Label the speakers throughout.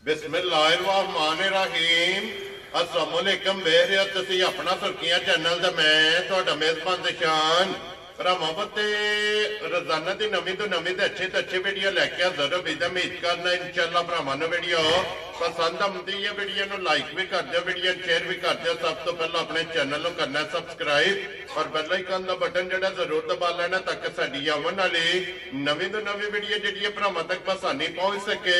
Speaker 1: बिस्मिल्लाहिर्रहमानिर्रहीम अस्सलाम वालेकुम बेहरिया तुसी अपना सुर्खियां चैनल दा मैं तुहाडा मेज़बान दशान भरावां ते रोजाना दी नवीं तो नवीं ते अच्छे वीडियो लैके हाज़र उम्मीद करना इंशाअल्लाह भरावां नूं वीडियो पसंद आती है। वीडियो नूं लाइक भी कर दिओ, वीडियो शेयर भी कर दिओ। सब तो पहले अपने चैनल नूं करना सब्सक्राइब और बेल आइकन दा बटन जिहड़ा जरूर दबा लेना ताकि साडी आउण वाली नवीं तो नवीं वीडियो जिहड़ी भरावां तक आसानी पहुंच सके।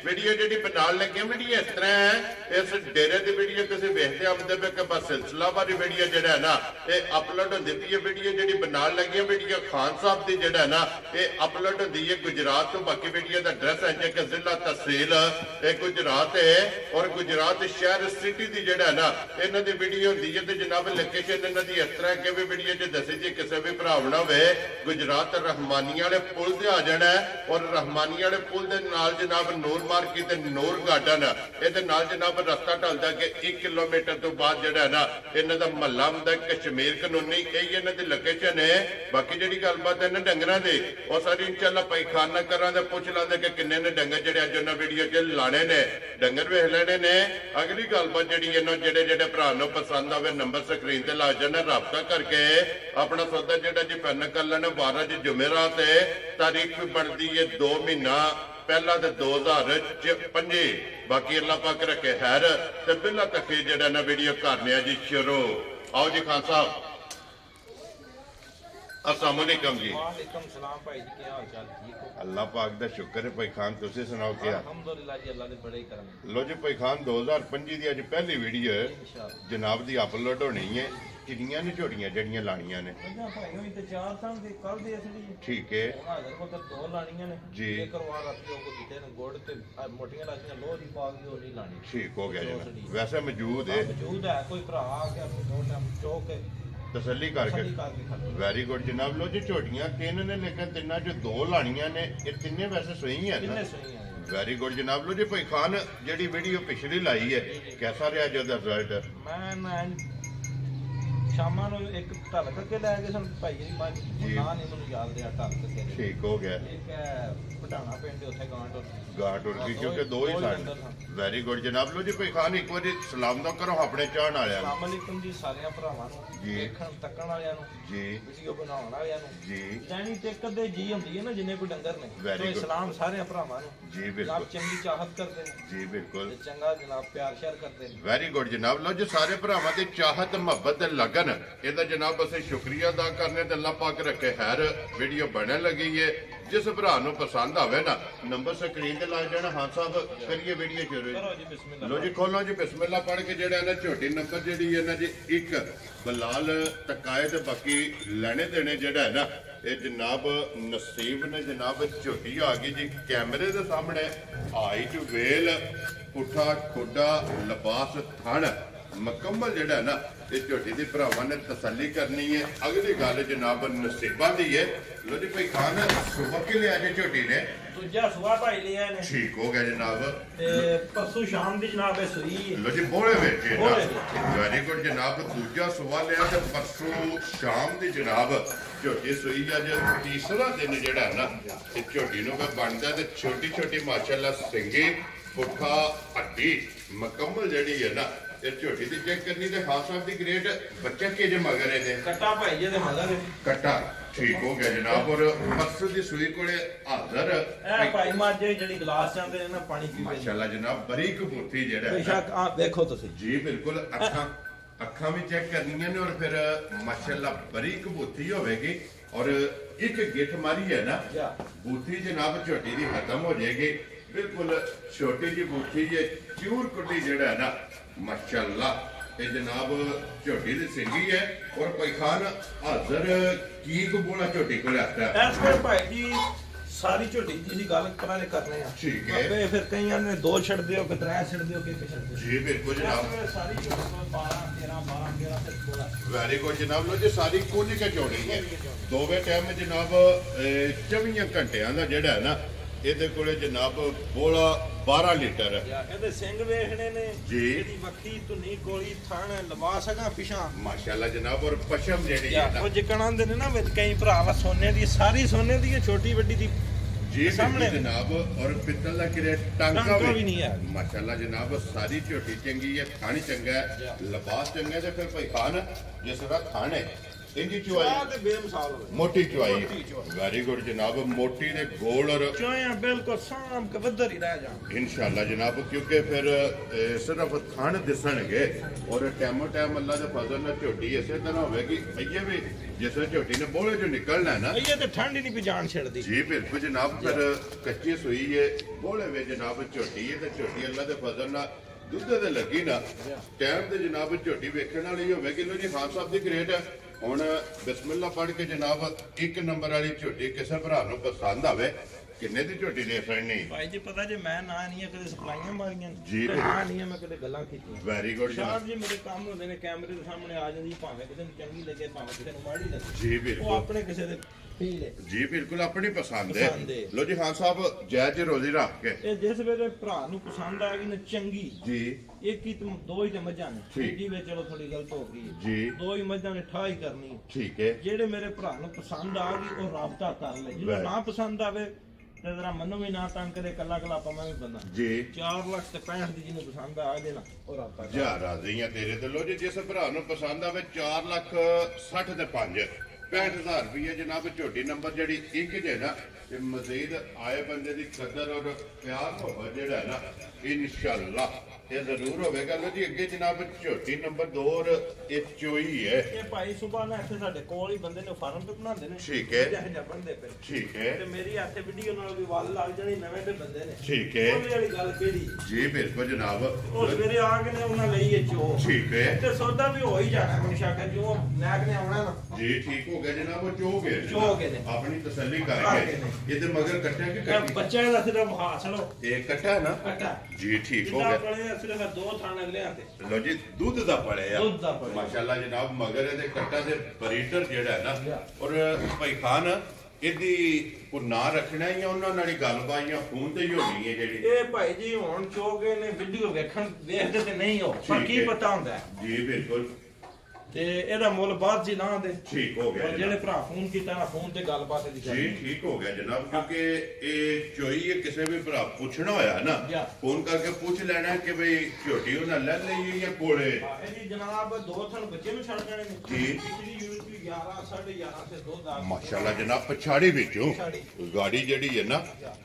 Speaker 1: वीडियो जिहड़ी बनाउण लगे वीडियो इस तरह है, इस डेरे दी वीडियो तुसीं वेखदे आउंदे पे कि बस सिलसिलावारी वीडियो जिहड़ा है ना ये अपलोड होंदी पई है। वीडियो जिहड़ी बनाउण लगे वीडियो खान साहब दी जिहड़ा है ना ये अपलोड होंदी है गुजरात तो। बाकी वीडियो दा एड्रेस है कि जिला तहसील गुजरात है और गुजरात शहर सिटी दी जिहड़ा है ना इन्हां दी वीडियो होंदी है। ते जनाब लोकेशन इन्हां दी इस तरह के भी वीडियो च दसी जी किसी भी भरा होवे गुजरात रहमानी वाले पुल से आ जाना है और रहमानी वाले पुल दे नाल जनाब नूर मार्केट ते नूर गार्डन इहदे नाल जनाब रस्ता ढलदा कि 1 किलोमीटर तो बाद जिहड़ा है ना इन्हां दा महल्ला हुंदा कश्मीर कानूनी यही इन्हां दी लोकेशन है। बाकी जिहड़ी गलबात है ना डंगरां दी वो सारी इंशाअल्लाह पैखाना करां ते पुछ लांदे कि किन्ने ने डंगर जिहड़े अज उन्हां वीडियो च लाने ने डंगर वेख लेने ने। अगली गलबात जिहड़ी इन्हां जेह्ड़े भरा नूं पसंद आवे नंबर स्क्रीन ते ला जाना, राबता करके अपना सौदा जिहड़ा जी फाइनल कर लेना। 12 जुमेरात है, तारीख भी बनती है 2 महीना पहला तो 2025। बाकी अल्लाह पाक रखे खैर ते बिला तक जिहड़ा ना वीडियो करने जी शुरू। आओ जी खान साहब, अस्सलाम वालेकुम जी।
Speaker 2: वालेकुम सलाम भाई जी, क्या हाल चाल? ठीक हो?
Speaker 1: अल्लाह पाक दा शुक्र है। भाई खान तुसी सुनाओ क्या?
Speaker 2: अल्हम्दुलिल्लाह जी, अल्लाह दे बड़े ही करम।
Speaker 1: लो जी भाई खान 2025 दी अज पहली वीडियो है
Speaker 2: इंशाअल्लाह
Speaker 1: जनाब दी अपलोड होनी है। किन्नियां ने झोटियां जड़ियां लानियां ने?
Speaker 2: अच्छा भाई होई ते 4 साल दे कल दे असली
Speaker 1: ठीक है
Speaker 2: हाजर को तो 2 लानियां ने
Speaker 1: जी।
Speaker 2: एक करवा रखियो को दिते ने गोड़ ते मोटियां लानियां लोह दी पाग दी नहीं लानी।
Speaker 1: ठीक हो गया जनाब, वैसे मौजूद है
Speaker 2: मौजूद है, कोई भरा आ गया अपनी 2 टाइम चौक के
Speaker 1: तसल्ली करके वेरी गुड जनाब। लो जी झोटियां 3 ने लेकिन 3 जो 2 लानियां ने ये 3 वैसे सही है ना? वेरी गुड जनाब। लो जी भाई खान जेडी वीडियो पिछली लाई है कैसा रहा जो रिजल्ट?
Speaker 2: मैं शामा नु एक ढलक के लै गए सन भाई जी ना नहीं मैनूं याद रहा ढलक के
Speaker 1: ठीक हो गया।
Speaker 2: एक पटाना पिंड उत्थे
Speaker 1: गांट उड़ गई क्योंकि 2 ही सन। वेरी गुड जनाब। लो जी भाई खान एक बार सलाम तो करो अपने चाहण वालियां नूं।
Speaker 2: अस्सलाम वालेकुम जी सारियां भरावां नूं
Speaker 1: जी,
Speaker 2: देखण तक्कण वालियां नूं
Speaker 1: जी,
Speaker 2: वीडियो बनाउण वालियां नूं
Speaker 1: जी।
Speaker 2: जानी ते एक दे जी हुंदी है ना जिन्ने कोई डंगर ने
Speaker 1: Very
Speaker 2: तो
Speaker 1: good.
Speaker 2: सलाम सारियां भरावां नूं
Speaker 1: जी
Speaker 2: जनाब
Speaker 1: बिल्कुल
Speaker 2: चंगी चाहत करदे ने
Speaker 1: जी बिल्कुल
Speaker 2: ते चंगा जनाब प्यार श्यार करदे ने।
Speaker 1: वेरी गुड जनाब। लो जी सारे भरावां दी चाहत मुहब्बत ते लगन ਇਹਦਾ जनाब ਅਸੀਂ शुक्रिया अदा करने ते अल्लाह पाक रखे खैर। वीडियो बनने लगी है, जिस भरा नूं पसंद आवे ना नंबर स्क्रीन ते ला जाना। हाँ साहब करिए वीडियो शुरू।
Speaker 2: करो जी बिस्मिल्लाह।
Speaker 1: लो जी खोलो जी बिस्मिल्लाह पढ़ के जेड़ा ना झोटी नंबर जेड़ी है ना जी 1 बलाल तकाए ते बाकी लेने देने जेड़ा है ना ये जनाब नसीब ने जनाब झोटी आ गई जी कैमरे दे सामने। हाइट वेल पुठा खोडा लिबास थण मुकम्मल जेड़ा है ना ये झोटी दी भरावां ने तसल्ली करनी है। अगली गल जनाब नसीबा दी है। लो जी भाई खान सुबह के लिया जी झोटी ने
Speaker 2: दूजा सुआ भाई लिया ने
Speaker 1: ठीक हो गया जनाब।
Speaker 2: ते परसों शाम दी जनाब है सुई
Speaker 1: लो जी बोले बेचे
Speaker 2: बोले
Speaker 1: वेरी गुड जनाब। दूजा सुबह लिया ते परसों शाम दी जनाब झोटी सुई अज तीसरा दिन जेड़ा है ना ये झोटी नूं बनदा ते छोटी छोटी माशाअल्लाह सिंगी पुठा हड्डी मुकम्मल जेड़ी है ना ये झोटी दी चेक करनी ते खास साहब दी ग्रेड बच्चा के जे मगर है
Speaker 2: कट्टा भाई जी दे मगर
Speaker 1: कट्टा ठीक हो गया जनाब। और परसों दी सुई कोले हाजर
Speaker 2: ए भाई माजे जेडी गिलास चांदे ने ना पानी पीवे
Speaker 1: माशाअल्लाह जनाब बरीक बूथी जेड़ा है
Speaker 2: बेशक आ देखो तुसी
Speaker 1: जी बिल्कुल अखा भी चेक करनी ने और फिर माशाअल्लाह बरीक बूथी होगी और एक गिठ मारी है ना बूथी जनाब झोटी दी खत्म हो जाएगी। बिल्कुल छोटी जी बूथी ये चूर कुटी जेड़ा है ना माशाअल्लाह ये जनाब झोटी दी सिंगी है और पैखान हाजर की को बोला झोटी को आता है
Speaker 2: ऐस पर भाई जी सारी झोटी जी गल कराने करने हैं
Speaker 1: ठीक है।
Speaker 2: अबे फिर कई ने 2 छड़ दियो कि 3 छड़ दियो कि छड़ दियो
Speaker 1: जी बिल्कुल जनाब।
Speaker 2: सारी झोटी 12 13 12 13 से 16
Speaker 1: वेरी गुड जनाब। लो जी सारी कुल के जोड़ी है दोवे टाइम जनाब 24 घंटिया का जेड़ा है ना ਇਹਦੇ ਕੋਲੇ ਜਨਾਬ ਬੋਲਾ 12 ਲੀਟਰ
Speaker 2: ਹੈ। ਇਹਦੇ ਸਿੰਘ ਵੇਖਣੇ ਨੇ
Speaker 1: ਜੀ,
Speaker 2: ਇਹਦੀ ਵੱਖੀ ਧੁਨੀ ਗੋਲੀ ਥਣ ਲਿਬਾਸ ਹੈਗਾ ਪਿਛਾਂ
Speaker 1: ਮਾਸ਼ਾਅੱਲਾ ਜਨਾਬ। ਔਰ ਪਸ਼ਮ ਜਿਹੜੀ ਹੈ ਨਾ
Speaker 2: ਉਹ ਜਿਕਣ ਆਂਦੇ ਨੇ ਨਾ ਵਿੱਚ ਕਈ ਭਰਾ ਵਾ ਸੋਨੇ ਦੀ ਸਾਰੀ ਸੋਨੇ ਦੀ ਛੋਟੀ ਵੱਡੀ ਦੀ
Speaker 1: जी
Speaker 2: सामने
Speaker 1: बिल्कुल जनाब और पित्तल का किरे
Speaker 2: टांका
Speaker 1: टांका
Speaker 2: भी नहीं है
Speaker 1: माशाल्लाह जनाब सारी झोटी चंगी है खानी चंगा है लिबास चंगा है तो फिर भाई खान जिस तरह खान है इनकी चुवाई
Speaker 2: बेमिसाल होवे
Speaker 1: मोटी चुवाई वेरी गुड जनाब मोटी दे गोल और
Speaker 2: चुआया बिल्कुल साम के बदर ही रह जा
Speaker 1: इंशाल्लाह जनाब क्योंकि फिर सिर्फ खान दिसणगे और टाइमो टाइम अल्लाह दे फजल नाल झोटी इसे तरह होवेगी ये भी जिस झोटी ने बोले जो निकलना है ना
Speaker 2: ये तो ठंड ही नहीं भी जान छेड़दी
Speaker 1: जी बिल्कुल जनाब फिर कच्ची सुई है बोले वे जनाब झोटी है तो झोटी अल्लाह दे फजल नाल दुध दे लगी ना टाइम ते जनाब झोटी वेखण वाली होवेगी लो जी खान साहब दी ग्रेट है ਹੁਣ ਬਿਸਮਿਲ੍ਲਾ ਪੜ੍ਹ ਕੇ ਜਨਾਬ ਇੱਕ ਨੰਬਰ ਵਾਲੀ ਝੋਟੀ ਕਿਸੇ ਭਰਾ ਨੂੰ ਪਸੰਦ ਆਵੇ ਕਿੰਨੇ ਦੀ ਝੋਟੀ ਦੇ ਫੜਨੀ
Speaker 2: ਭਾਈ ਜੀ ਪਤਾ ਜੇ ਮੈਂ ਨਾ ਨਹੀਂ ਕਦੇ ਸਪਲਾਈਆਂ ਮਾਰੀਆਂ
Speaker 1: ਜੀ
Speaker 2: ਨਾ ਨਹੀਂ ਮੈਂ ਕਦੇ ਗੱਲਾਂ ਕੀਤੀਆਂ
Speaker 1: ਵੈਰੀ ਗੁੱਡ
Speaker 2: ਸਾਹਿਬ ਜੀ ਮੇਰੇ ਕੰਮ ਹੁੰਦੇ ਨੇ ਕੈਮਰੇ ਦੇ ਸਾਹਮਣੇ ਆ ਜਾਂਦੀ ਭਾਵੇਂ ਕਿਸੇ ਨੂੰ ਚੰਗੀ ਲੱਗੇ ਭਾਵੇਂ ਕਿਸੇ ਨੂੰ ਮਾੜੀ ਲੱਗੇ
Speaker 1: ਜੀ
Speaker 2: ਉਹ
Speaker 1: ਬਿਲਕੁਲ
Speaker 2: ਆਪਣੇ ਕਿਸੇ ਦੇ ਫੀਲ ਹੈ
Speaker 1: ਜੀ ਬਿਲकुल ਆਪਣੀ ਪਸੰਦ ਹੈ
Speaker 2: ਪਸੰਦ ਹੈ।
Speaker 1: ਲੋ ਜੀ ਖਾਨ ਸਾਹਿਬ ਜਾਇਜ਼ ਰੋਜ਼ੀ ਰੱਖ ਕੇ
Speaker 2: ਇਹ ਜਿਸ ਵੇਲੇ ਭਰਾ ਨੂੰ ਪਸੰਦ ਆ ਗਈ ਨਾ ਚੰਗੀ
Speaker 1: ਜੀ
Speaker 2: ਇੱਕ ਹੀ ਤੁਮ ਦੋ ਹੀ ਤੇ ਮੱਝਾਂ ਨੇ
Speaker 1: ਠੀਕ।
Speaker 2: ਜੀ ਵਿੱਚ ਚਲੋ ਥੋੜੀ ਗਲਤ ਹੋ ਗਈ ਹੈ।
Speaker 1: ਜੀ
Speaker 2: ਦੋ ਹੀ ਮੱਝਾਂ ਨੇ ਠਾਈ ਕਰਨੀ
Speaker 1: ਠੀਕ ਹੈ
Speaker 2: ਜਿਹੜੇ ਮੇਰੇ ਭਰਾ ਨੂੰ ਪਸੰਦ ਆ ਗਈ ਉਹ ਰਾਬਤਾ ਕਰ ਲੈ ਜੇ
Speaker 1: Right.
Speaker 2: ਨਾ ਪਸੰਦ ਆਵੇ ਤੇ ਜ਼ਰਾ ਮੈਨੂੰ ਵੀ ਨਾ ਤੰਗ ਕਰੇ ਕੱਲਾ ਕੱਲਾ ਪਾਵਾਂ ਵੀ ਬੰਦਾ
Speaker 1: ਜੀ
Speaker 2: 4 ਲੱਖ ਤੇ 65 ਦੀ ਜਿਹਨੂੰ ਪਸੰਦ ਆ ਜੇ ਨਾ ਉਹ ਰਾਬਤਾ ਕਰ
Speaker 1: ਜਾ ਰਾਜ਼ੀਆਂ ਤੇਰੇ ਤੇ ਲੋ ਜੀ ਜਿਸ ਭਰਾ ਨੂੰ ਪਸੰਦ ਆਵੇ 4 ਲੱਖ 60 ਤੇ 5 65000 ਰੁਪਏ ਜਨਾਬ ਝੋਟੀ ਨੰਬਰ ਜਿਹੜੀ ਇੱਕ ਜੇ ਨਾ ਤੇ ਮਜ਼ੀਦ ਆਏ ਬੰਦੇ ਦੀ ਕਦਰ ਔਰ ਪਿਆਰ ਹੋਵੇ ਜਿਹੜਾ ਹੈ ਨਾ ਇਨਸ਼ਾਅੱਲਾ ਇਹ ਜ਼ਰੂਰ ਹੋਵੇਗਾ ਲੋ ਜੀ ਅੱਗੇ ਜਨਾਬ ਝੋਟੀ ਨੰਬਰ 2 ਔਰ ਇਹ ਚੋਈ ਹੈ
Speaker 2: ਇਹ ਭਾਈ ਸੁਬਾ ਨਾ ਇੱਥੇ ਸਾਡੇ ਕੋਲ ਹੀ ਬੰਦੇ ਨੇ ਫਾਰਮ ਤੇ ਬਣਾਉਂਦੇ ਨੇ
Speaker 1: ਠੀਕ ਹੈ।
Speaker 2: ਜਿਹੇ ਬੰਦੇ ਪਏ
Speaker 1: ਠੀਕ ਹੈ
Speaker 2: ਤੇ ਮੇਰੀ ਇੱਥੇ ਵੀਡੀਓ ਨਾਲ ਵੀ ਵੱਲ ਲੱਗ ਜਾਣੀ ਨਵੇਂ ਤੇ ਬੰਦੇ ਨੇ
Speaker 1: ਠੀਕ ਹੈ
Speaker 2: ਉਹਦੀ ਵਾਲੀ ਗੱਲ ਕਿਹੜੀ
Speaker 1: ਜੀ ਬਿਲਕੁਲ ਜਨਾਬ
Speaker 2: ਉਹ ਸਵੇਰੇ ਆ ਕੇ ਨੇ ਉਹਨਾਂ ਲਈ ਇਹ ਚੋ
Speaker 1: ਠੀਕ ਹੈ
Speaker 2: ਤੇ ਸੌਦਾ ਵੀ ਹੋ ਹੀ ਜਾਣਾ ਮੈਨੂੰ ਸ਼ੱਕ ਹੈ ਜੋ ਨੈਕ ਨੇ ਆਉਣਾ ਨਾ
Speaker 1: ਜੀ ਠੀਕ ਹੋ ਗਿਆ ਜਨਾਬ ਉਹ ਚੋ ਗਏ
Speaker 2: ਚੋ ਗਏ ਨੇ।
Speaker 1: ਆਪਣੀ ਤਸੱਲੀ
Speaker 2: ਕਰਕੇ
Speaker 1: ਕਰਕੇ
Speaker 2: ਨੇ।
Speaker 1: ਇਹਦੇ ਮਗਰ ਕੱਟਿਆ ਕਿ
Speaker 2: ਇਹ
Speaker 1: ਕੱਟੀ
Speaker 2: ਬੱਚਾ ਦਾ ਸਿਰਫ ਹਾਸਲੋ
Speaker 1: ਇਹ ਕੱਟਾ ਨਾ
Speaker 2: ਕੱਟਾ
Speaker 1: ਜੀ ਠੀਕ ਹੋ
Speaker 2: ਜਿੱਦਾਂ
Speaker 1: ਗਿਆ
Speaker 2: ਪੜੇ ਸਿਰਫ ਦੋ ਥਾਂ ਅਗਲੇ ਆਤੇ
Speaker 1: ਲੋ ਜੀ ਦੁੱਧ ਦਾ ਪੜਿਆ
Speaker 2: ਦੁੱਧ ਦਾ ਪੜਿਆ।
Speaker 1: ਮਾਸ਼ਾਅੱਲਾ ਜਨਾਬ ਮਗਰ ਇਹਦੇ ਕੱਟਾ ਦੇ ਬਰੀਟਰ ਜਿਹੜਾ ਹੈ ਨਾ ਔਰ ਭਾਈ ਖਾਨ ਇਹਦੀ ਕੋ ਨਾਂ ਰੱਖਣਾ ਜਾਂ ਉਹਨਾਂ ਨਾਲ ਹੀ ਗੱਲਬਾਤ ਜਾਂ ਫੋਨ ਤੇ ਹੀ ਹੋਣੀ ਹੈ ਜਿਹੜੀ
Speaker 2: ਇਹ ਭਾਈ ਜੀ ਹੁਣ ਚੋਗੇ ਨੇ ਵੀਡੀਓ ਵੇਖਦੇ ਤੇ ਨਹੀਂ ਹੋ ਪਰ
Speaker 1: ਠੀਕ
Speaker 2: ਕੀ
Speaker 1: ਹੈ।
Speaker 2: ਪਤਾ ਹੁੰਦਾ ਹੈ।
Speaker 1: ਜੀ ਬਿਲਕੁਲ
Speaker 2: ਤੇ ਇਹਦਾ ਮੁੱਲ ਬਾਅਦ ਜੀ ਲਾਂ ਦੇ
Speaker 1: ਠੀਕ ਹੋ ਗਿਆ
Speaker 2: ਔਰ ਜਿਹੜੇ
Speaker 1: ਜਨਾਬ।
Speaker 2: ਭਰਾ ਫੋਨ ਕੀਤਾ ਨਾ ਫੋਨ ਤੇ ਗੱਲਬਾਤ ਦੀ
Speaker 1: ਜੀ
Speaker 2: ਕਰਨੀ।
Speaker 1: ਠੀਕ ਹੋ ਗਿਆ ਜਨਾਬ ਕਿਉਂਕਿ ਇਹ ਚੋਈ ਹੈ ਕਿਸੇ ਵੀ ਭਰਾ ਪੁੱਛਣਾ ਹੋਇਆ ਨਾ
Speaker 2: ਜਾਂ।
Speaker 1: ਫੋਨ ਕਰਕੇ ਪੁੱਛ ਲੈਣਾ ਕਿ ਬਈ ਝੋਟੀ ਉਹਨਾਂ ਲੈ ਲਈ ਜਾਂ ਕੋਲੇ
Speaker 2: ਇਹਦੀ ਜਨਾਬ ਦੋ ਥਣ ਬੱਚੇ ਨੂੰ ਛੱਡ ਜਾਣੇ ਨੇ
Speaker 1: ਜੀ।
Speaker 2: ਪਿਛਲੀ ਯੂਨਿਟ ਵੀ 11 11.5 ਤੇ 2 ਦਾ
Speaker 1: ਮਾਸ਼ਾਅੱਲਾ ਜਨਾਬ ਪਛਾੜੀ ਵਿੱਚੋਂ
Speaker 2: ਪਛਾੜੀ।
Speaker 1: ਗਾੜੀ ਜਿਹੜੀ ਹੈ ਨਾ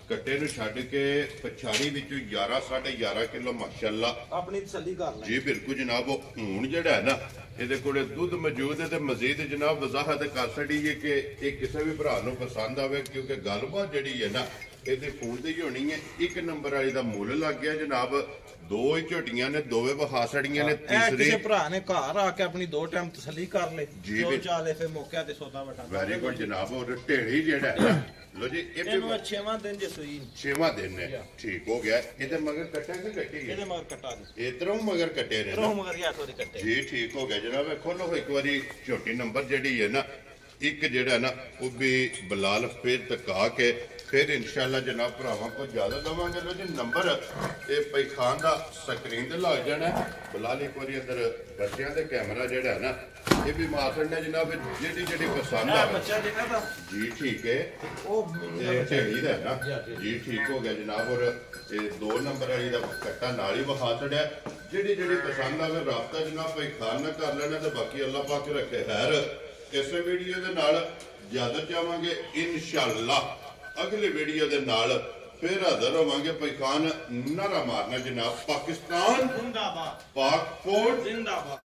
Speaker 1: ਕੱਟੇ ਨੂੰ ਛੱਡ ਕੇ ਪਛਾੜੀ ਵਿੱਚੋਂ 11 11.5 ਕਿਲੋ ਮਾਸ਼ਾਅੱਲਾ
Speaker 2: ਆਪਣੀ ਤਸੱਲੀ ਕਰ ਲੈ
Speaker 1: ਜੀ ਬਿਲਕੁਲ ਜਨਾਬ ਉਹ ਹੁਣ ਜਿਹੜਾ ਹੈ ਨਾ ਇਹਦੇ ਕੋਲੇ ਦੁੱਧ ਮੌਜੂਦ ਹੈ ਤੇ ਮਜ਼ੀਦ ਜਨਾਬ ਵਜ਼ਾਹਤ ਕਰ ਛੜੀਏ ਕਿ ਇਹ ਕਿਸੇ ਵੀ ਭਰਾ ਨੂੰ ਪਸੰਦ ਆਵੇ ਕਿਉਂਕਿ ਗੱਲਬਾਤ ਜਿਹੜੀ ਹੈ ਨਾ ਇਹਦੇ ਫੋਨ ਤੇ ਹੀ ਹੋਣੀ ਹੈ ਇੱਕ ਨੰਬਰ ਵਾਲੀ ਦਾ ਮੁੱਲ ਲੱਗ ਗਿਆ ਜਨਾਬ ਦੋ ਹੀ ਝੋਟੀਆਂ ਨੇ ਦੋਵੇਂ ਵਹਾ ਛੜੀਆਂ ਨੇ
Speaker 2: ਇਹ ਕਿਸੇ
Speaker 1: ਤੀਸਰੀ
Speaker 2: ਭਰਾ ਨੇ ਘਰ ਆ ਕੇ ਆਪਣੀ ਦੋ ਟਾਈਮ ਤਸੱਲੀ ਕਰ ਲੇ
Speaker 1: ਜੀ
Speaker 2: ਜੋ
Speaker 1: ਵੀ।
Speaker 2: ਚਾਲੇ ਫੇ ਮੌਕਿਆ ਤੇ ਸੌਦਾ ਵਟਾ
Speaker 1: ਵੈਰੀ ਗੁੱਡ ਜਨਾਬ ਔਰ ਢੇੜੀ ਜਿਹੜਾ ਹੈ ਨਾ ਲੋ ਜੀ ਇਹ
Speaker 2: ਇਹਨੂੰ
Speaker 1: ਵੀ
Speaker 2: 6ਵਾਂ ਦਿਨ ਜੇ ਸੂਈ
Speaker 1: 6ਵਾਂ ਦਿਨ ਨੇ ਠੀਕ ਹੋ ਗਿਆ ਇਹਦੇ ਮਗਰ ਕੱਟਾ ਕਿ ਕੱਟੀ
Speaker 2: ਇਹਦੇ
Speaker 1: ਹੈ
Speaker 2: ਮਗਰ ਕਟਾ ਦੇ
Speaker 1: ਇਧਰੋਂ ਮਗਰ ਕੱਟੇ ਨੇ ਨਾ
Speaker 2: ਰੋਹ ਮਗਰ ਯਾ ਥੋੜੀ ਕੱਟੇ
Speaker 1: ਜੀ ਠੀਕ ਹੋ ਗਿਆ ਜਨਾਬ ਖੋਲੋ ਇੱਕ ਵਾਰੀ ਝੋਟੀ ਨੰਬਰ ਜਿਹੜੀ ਹੈ ਨਾ ਇੱਕ ਜਿਹੜਾ ਨਾ ਉਹ ਵੀ ਬਲਾਲ ਫੇਰ ਤਕਾ ਕੇ ਫਿਰ ਇਨਸ਼ਾਅੱਲਾ ਜਨਾਬ ਭਰਾਵਾਂ ਕੋ ਜ਼ਿਆਦਾ ਦਵਾਂਗੇ ਲੋ ਜੀ ਨੰਬਰ ਇਹ ਭਾਈ ਖਾਨ ਦਾ ਸਕਰੀਨ ਤੇ ਲੱਗ ਜਾਣਾ ਬਲਾਲ ਇੱਕ ਵਾਰੀ ਅੰਦਰ ਬੱਚਿਆਂ ਦੇ ਕੈਮਰਾ ਜਿਹੜਾ ਹੈ ਨਾ ਇਹ ਵੀ ਮਾਸੜ ਨੇ ਜਨਾਬ ਜਿਹੜੀ ਜਿਹੜੀ ਪਸੰਦ
Speaker 2: ਆ
Speaker 1: ਆ
Speaker 2: ਬੱਚਾ ਜਿਹੜਾ ਦਾ
Speaker 1: ਜੀ ਠੀਕ ਹੈ
Speaker 2: ਉਹ
Speaker 1: ਇਹ ਢੇੜੀ ਦਾ ਨਾ ਜੀ ਠੀਕ ਹੋ ਗਿਆ ਜਨਾਬ ਔਰ ਇਹ 2 ਨੰਬਰ ਵਾਲੀ ਦਾ ਕੱਟਾ ਨਾਲ ਹੀ ਵਹਾ ਛੜਿਆ ਜਿਹੜੀ ਜਿਹੜੀ ਪਸੰਦ ਆਵੇ ਰਾਬਤਾ ਜਨਾਬ ਭਾਈ ਖਾਨ ਨਾਲ ਕਰ ਲੈਣਾ ਤੇ ਬਾਕੀ ਅੱਲਾਹ ਪਾਕ ਰੱਖੇ ਖੈਰ ਇਸੇ ਵੀਡੀਓ ਦੇ ਨਾਲ ਜ਼ਿਆਦਾ ਚਾਹਾਂਗੇ ਇਨਸ਼ਾਅੱਲਾ ਅਗਲੇ ਵੀਡੀਓ ਦੇ ਨਾਲ ਫਿਰ ਹਾਜ਼ਰ ਹੋਵਾਂਗੇ ਭਾਈ ਖਾਨ ਨਾਰਾ ਮਾਰਨਾ ਜਨਾਬ ਪਾਕਿਸਤਾਨ
Speaker 2: ਜ਼ਿੰਦਾਬਾਦ
Speaker 1: ਪਾਕ ਫੋਰਟ
Speaker 2: ਜ਼ਿੰਦਾਬਾਦ